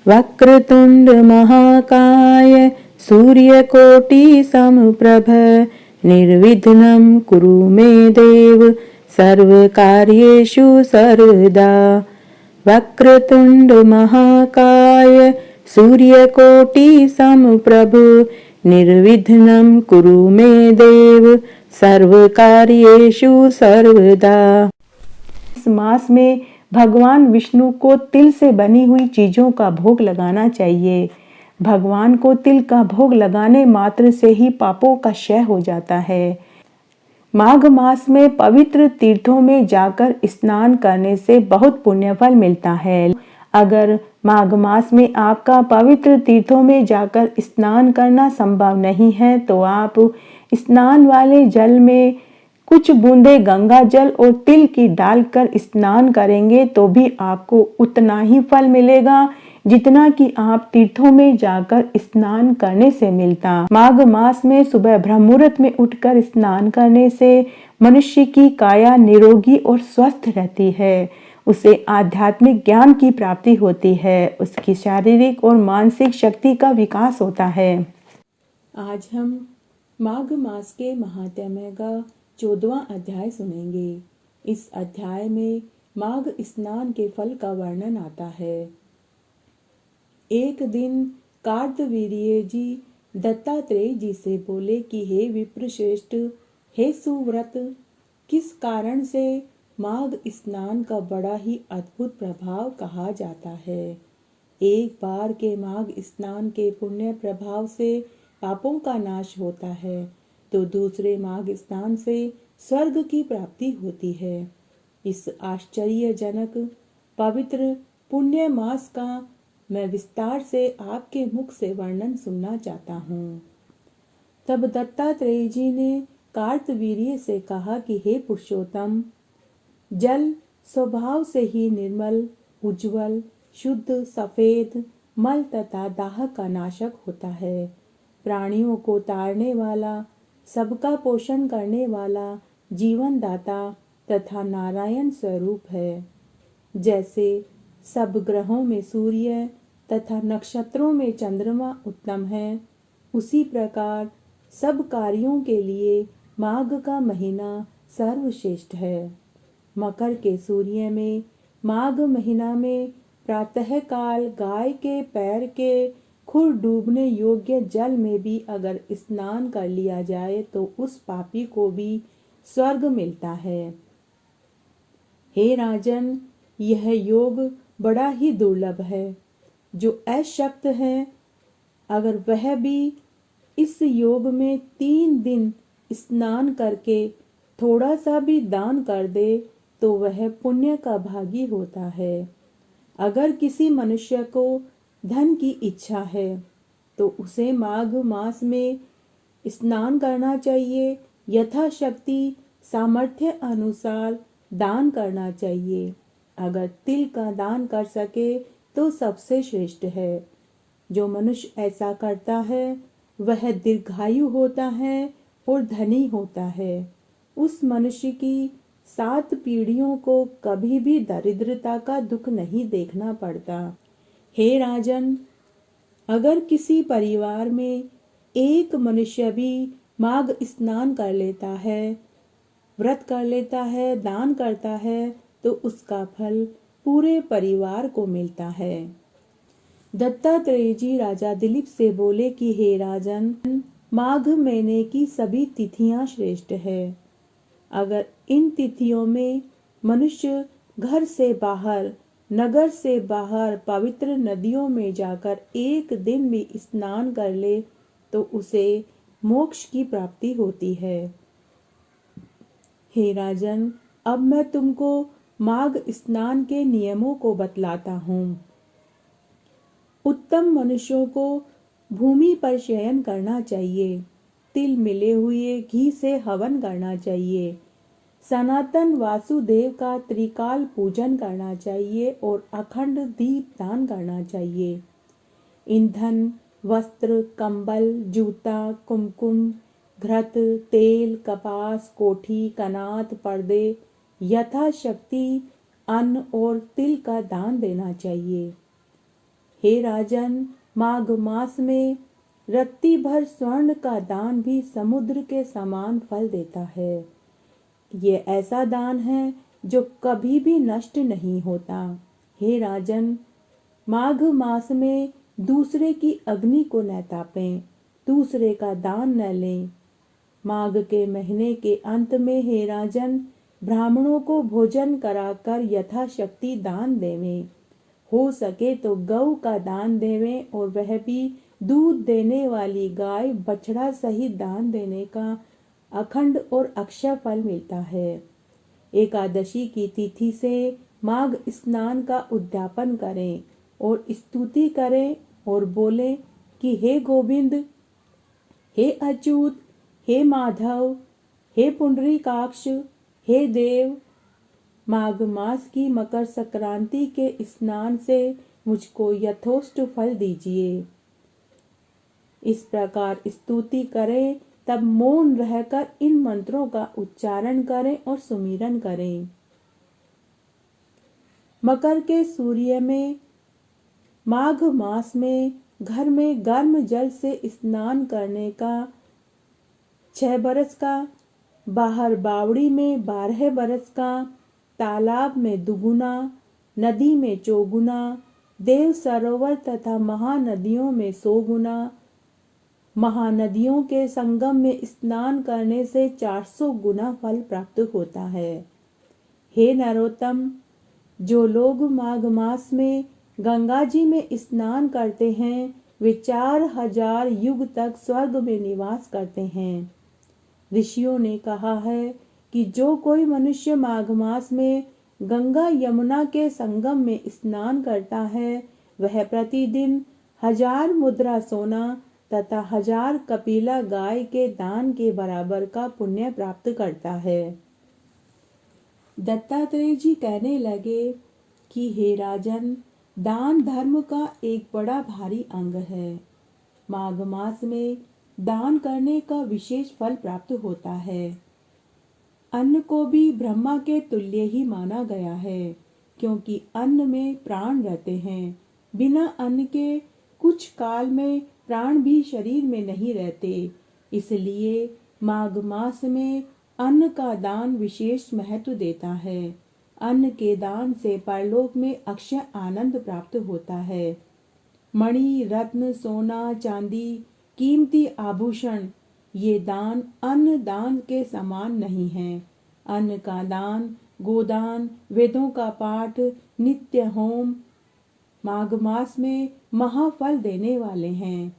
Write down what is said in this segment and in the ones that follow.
वक्रतुंड महाकाय सूर्यकोटि समप्रभ निर्विघ्नं कुरु मे देव सर्वकार्येषु सर्वदा। वक्रतुंड महाकाय सूर्यकोटि समप्रभ निर्विघ्नं कुरु मे देव सर्वकार्येषु सर्वदा। इस मास में भगवान विष्णु को तिल से बनी हुई चीजों का भोग लगाना चाहिए। भगवान को तिल का भोग लगाने मात्र से ही पापों का क्षय हो जाता है। माघ मास में पवित्र तीर्थों में जाकर स्नान करने से बहुत पुण्य फल मिलता है। अगर माघ मास में आपका पवित्र तीर्थों में जाकर स्नान करना संभव नहीं है तो आप स्नान वाले जल में कुछ बूंदे गंगा जल और तिल की डालकर स्नान करेंगे तो भी आपको उतना ही फल मिलेगा जितना कि आप तीर्थों में जाकर स्नान करने से मिलता। माघ मास में सुबह ब्रह्म मुहूर्त में उठकर स्नान करने से मनुष्य की काया निरोगी और स्वस्थ रहती है। उसे आध्यात्मिक ज्ञान की प्राप्ति होती है। उसकी शारीरिक और मानसिक शक्ति का विकास होता है। आज हम माघ मास के महात्म्य का 14वां अध्याय सुनेंगे। इस अध्याय में माघ स्नान के फल का वर्णन आता है। एक दिन कार्तवीर्य जी दत्तात्रेय जी से बोले कि हे विप्रश्रेष्ठ, हे सुव्रत, किस कारण से माघ स्नान का बड़ा ही अद्भुत प्रभाव कहा जाता है। एक बार के माघ स्नान के पुण्य प्रभाव से पापों का नाश होता है तो दूसरे माघ स्नान से स्वर्ग की प्राप्ति होती है। इस आश्चर्यजनक पवित्र पुण्य मास का मैं विस्तार से आपके मुख से वर्णन सुनना चाहता हूँ। तब दत्तात्रेय जी ने कार्तवीर्य से कहा कि हे पुरुषोत्तम, जल स्वभाव से ही निर्मल, उज्जवल, शुद्ध, सफेद, मल तथा दाह का नाशक होता है। प्राणियों को तारने वाला, सबका पोषण करने वाला, जीवन दाता तथा नारायण स्वरूप है। जैसे सब ग्रहों में सूर्य तथा नक्षत्रों में चंद्रमा उत्तम है, उसी प्रकार सब कार्यों के लिए माघ का महीना सर्वश्रेष्ठ है। मकर के सूर्य में माघ महीना में प्रातः काल गाय के पैर के खुर डूबने योग्य जल में भी अगर स्नान कर लिया जाए तो उस पापी को भी स्वर्ग मिलता है। हे राजन, यह योग बड़ा ही दुर्लभ है। जो अशक्त है, अगर वह भी इस योग में 3 दिन स्नान करके थोड़ा सा भी दान कर दे तो वह पुण्य का भागी होता है। अगर किसी मनुष्य को धन की इच्छा है तो उसे माघ मास में स्नान करना चाहिए। यथाशक्ति सामर्थ्य अनुसार दान करना चाहिए। अगर तिल का दान कर सके तो सबसे श्रेष्ठ है। जो मनुष्य ऐसा करता है वह दीर्घायु होता है और धनी होता है। उस मनुष्य की 7 पीढ़ियों को कभी भी दरिद्रता का दुख नहीं देखना पड़ता। हे राजन, अगर किसी परिवार में एक मनुष्य भी माघ स्नान कर लेता है, व्रत कर लेता है, दान करता है तो उसका फल पूरे परिवार को मिलता है। दत्तात्रेय जी राजा दिलीप से बोले कि हे राजन, माघ महीने की सभी तिथियां श्रेष्ठ है। अगर इन तिथियों में मनुष्य घर से बाहर, नगर से बाहर पवित्र नदियों में जाकर एक दिन भी स्नान कर ले तो उसे मोक्ष की प्राप्ति होती है। हे राजन, अब मैं तुमको माघ स्नान के नियमों को बतलाता हूँ। उत्तम मनुष्यों को भूमि पर शयन करना चाहिए। तिल मिले हुए घी से हवन करना चाहिए। सनातन वासुदेव का त्रिकाल पूजन करना चाहिए और अखंड दीप दान करना चाहिए। ईंधन, वस्त्र, कंबल, जूता, कुमकुम, घृत, तेल, कपास, कोठी, कनात, पर्दे, यथाशक्ति अन्न और तिल का दान देना चाहिए। हे राजन, माघ मास में रत्ती भर स्वर्ण का दान भी समुद्र के समान फल देता है। ये ऐसा दान है जो कभी भी नष्ट नहीं होता। हे राजन, माघ मास में दूसरे की अग्नि को न तापें, दूसरे का दान न लें। माघ के महीने के अंत में हे राजन, ब्राह्मणों को भोजन कराकर यथाशक्ति दान देवें। हो सके तो गौ का दान देवें, और वह भी दूध देने वाली गाय बछड़ा सहित दान देने का अखंड और अक्षय फल मिलता है। एकादशी की तिथि से माघ स्नान का उद्यापन करें और स्तुति करें और बोले कि हे गोविंद, हे अच्युत, हे माधव, हे पुंडरीकाक्ष, हे देव, माघ मास की मकर संक्रांति के स्नान से मुझको यथोचित फल दीजिए। इस प्रकार स्तुति करें, तब मौन रहकर इन मंत्रों का उच्चारण करें और सुमिरन करें। मकर के सूर्य में माघ मास में घर में गर्म जल से स्नान करने का 6 बरस का, बाहर बावड़ी में 12 बरस का, तालाब में दुगुना, नदी में चौगुना, देव सरोवर तथा महानदियों में 100 गुना, महानदियों के संगम में स्नान करने से 400 गुना फल प्राप्त होता है। हे नरोत्तम, जो लोग माघ मास में गंगा जी में स्नान करते हैं, वे 4000 युग तक स्वर्ग में निवास करते हैं। ऋषियों ने कहा है कि जो कोई मनुष्य माघ मास में गंगा यमुना के संगम में स्नान करता है, वह प्रतिदिन 1000 मुद्रा सोना तथा 1000 कपिला गाय के दान के बराबर का पुण्य प्राप्त करता है। दत्तात्रेय जी कहने लगे कि हे राजन, दान धर्म का एक बड़ा भारी अंग है। माघ मास में दान करने का विशेष फल प्राप्त होता है। अन्न को भी ब्रह्मा के तुल्य ही माना गया है, क्योंकि अन्न में प्राण रहते हैं। बिना अन्न के कुछ काल में प्राण भी शरीर में नहीं रहते। इसलिए माघ मास में अन्न का दान विशेष महत्व देता है। अन्न के दान से परलोक में अक्षय आनंद प्राप्त होता है। मणि, रत्न, सोना, चांदी, कीमती आभूषण, ये दान अन्न दान के समान नहीं है। अन्न का दान, गोदान, वेदों का पाठ, नित्य होम माघ मास में महाफल देने वाले हैं।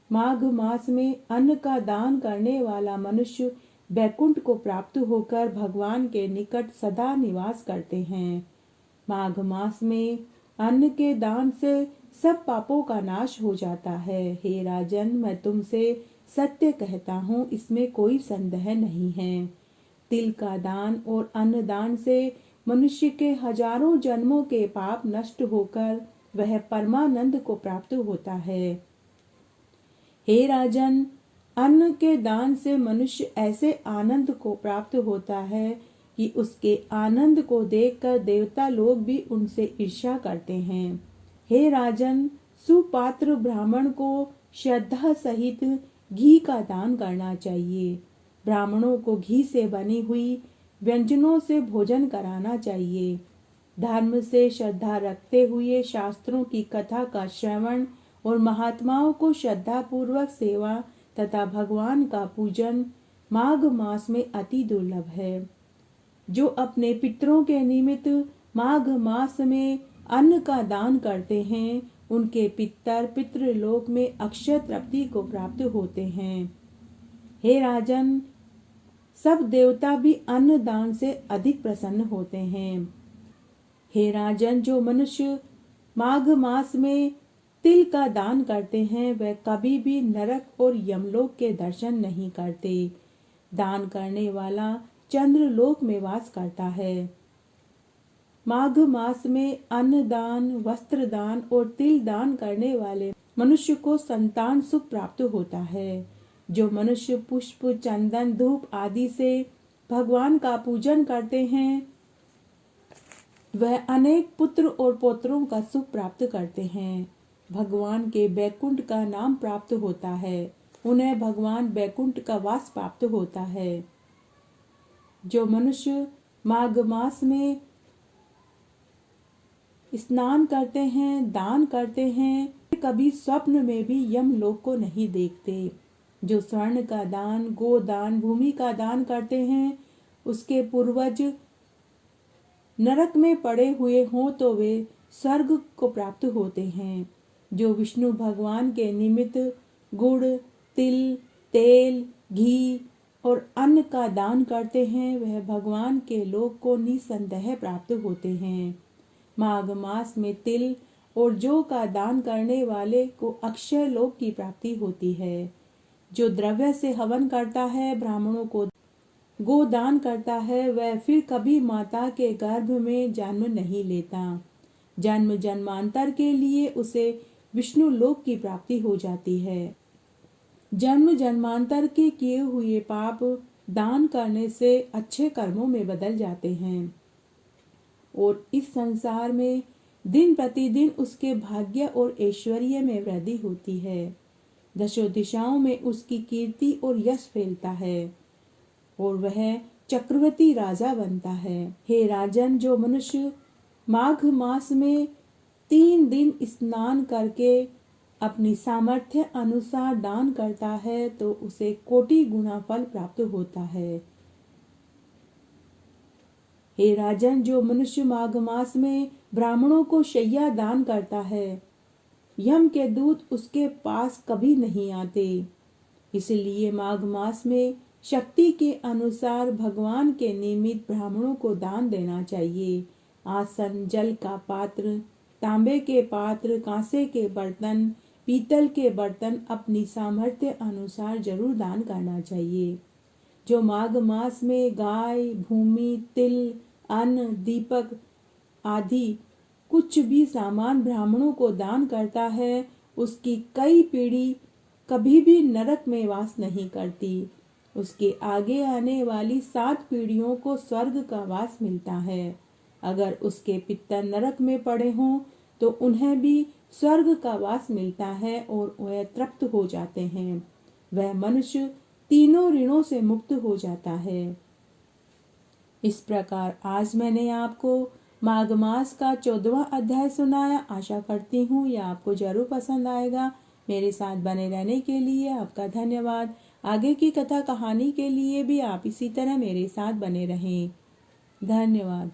माघ मास में अन्न का दान करने वाला मनुष्य वैकुंठ को प्राप्त होकर भगवान के निकट सदा निवास करते हैं। माघ मास में अन्न के दान से सब पापों का नाश हो जाता है। हे राजन, मैं तुमसे सत्य कहता हूँ, इसमें कोई संदेह नहीं है। तिल का दान और अन्न दान से मनुष्य के हजारों जन्मों के पाप नष्ट होकर वह परमानंद को प्राप्त होता है। हे राजन, अन्न के दान से मनुष्य ऐसे आनंद को प्राप्त होता है कि उसके आनंद को देखकर देवता लोग भी उनसे ईर्ष्या करते हैं। हे राजन, सुपात्र ब्राह्मण को श्रद्धा सहित घी का दान करना चाहिए। ब्राह्मणों को घी से बनी हुई व्यंजनों से भोजन कराना चाहिए। धर्म से श्रद्धा रखते हुए शास्त्रों की कथा का श्रवण और महात्माओं को श्रद्धा पूर्वक सेवा तथा भगवान का पूजन माघ मास में अति दुर्लभ है। जो अपने पितरों के निमित्त माघ मास में अन्न का दान करते हैं, उनके पितृलोक में अक्षय तृप्ति को प्राप्त होते हैं। हे राजन, सब देवता भी अन्न दान से अधिक प्रसन्न होते हैं। हे राजन, जो मनुष्य माघ मास में तिल का दान करते हैं, वह कभी भी नरक और यमलोक के दर्शन नहीं करते। दान करने वाला चंद्रलोक में वास करता है। माघ मास में अन्न दान, वस्त्र दान और तिल दान करने वाले मनुष्य को संतान सुख प्राप्त होता है। जो मनुष्य पुष्प, चंदन, धूप आदि से भगवान का पूजन करते हैं, वह अनेक पुत्र और पौत्रों का सुख प्राप्त करते हैं। भगवान के बैकुंठ का नाम प्राप्त होता है, उन्हें भगवान बैकुंठ का वास प्राप्त होता है। जो मनुष्य माघ मास में स्नान करते हैं, दान करते हैं, कभी स्वप्न में भी यमलोक को नहीं देखते। जो स्वर्ण का दान, गोदान, भूमि का दान करते हैं, उसके पूर्वज नरक में पड़े हुए हों तो वे स्वर्ग को प्राप्त होते हैं। जो विष्णु भगवान के निमित्त गुड़, तिल, तेल, घी और अन्न का दान करते हैं, वह भगवान के लोक को निसंदेह प्राप्त होते हैं। माघ मास में तिल और जौ का दान करने वाले को अक्षय लोक की प्राप्ति होती है। जो द्रव्य से हवन करता है, ब्राह्मणों को गोदान करता है, वह फिर कभी माता के गर्भ में जन्म नहीं लेता। जन्म जन्मांतर के लिए उसे विष्णु लोक की प्राप्ति हो जाती है। जन्म जन्मांतर के किए हुए पाप दान करने से अच्छे कर्मों में बदल जाते हैं और इस संसार में दिन प्रतिदिन उसके भाग्य और ऐश्वर्य में वृद्धि होती है। दशों दिशाओं में उसकी कीर्ति और यश फैलता है और वह चक्रवर्ती राजा बनता है। हे राजन, जो मनुष्य माघ मास में 3 दिन स्नान करके अपनी सामर्थ्य अनुसार दान करता है तो उसे कोटि गुना फल प्राप्त होता है। हे राजन, जो मनुष्य माघ मास में ब्राह्मणों को शैया दान करता है, यम के दूत उसके पास कभी नहीं आते। इसलिए माघ मास में शक्ति के अनुसार भगवान के निमित्त ब्राह्मणों को दान देना चाहिए। आसन, जल का पात्र, तांबे के पात्र, कांसे के बर्तन, पीतल के बर्तन अपनी सामर्थ्य अनुसार जरूर दान करना चाहिए। जो माघ मास में गाय, भूमि, तिल, अन्न, दीपक आदि कुछ भी सामान ब्राह्मणों को दान करता है, उसकी कई पीढ़ी कभी भी नरक में वास नहीं करती। उसके आगे आने वाली 7 पीढ़ियों को स्वर्ग का वास मिलता है। अगर उसके पितर नरक में पड़े हों तो उन्हें भी स्वर्ग का वास मिलता है और वह तृप्त हो जाते हैं। वह मनुष्य तीनों ऋणों से मुक्त हो जाता है। इस प्रकार आज मैंने आपको माघ मास का 14वां अध्याय सुनाया। आशा करती हूँ यह आपको जरूर पसंद आएगा। मेरे साथ बने रहने के लिए आपका धन्यवाद। आगे की कथा कहानी के लिए भी आप इसी तरह मेरे साथ बने रहें। धन्यवाद।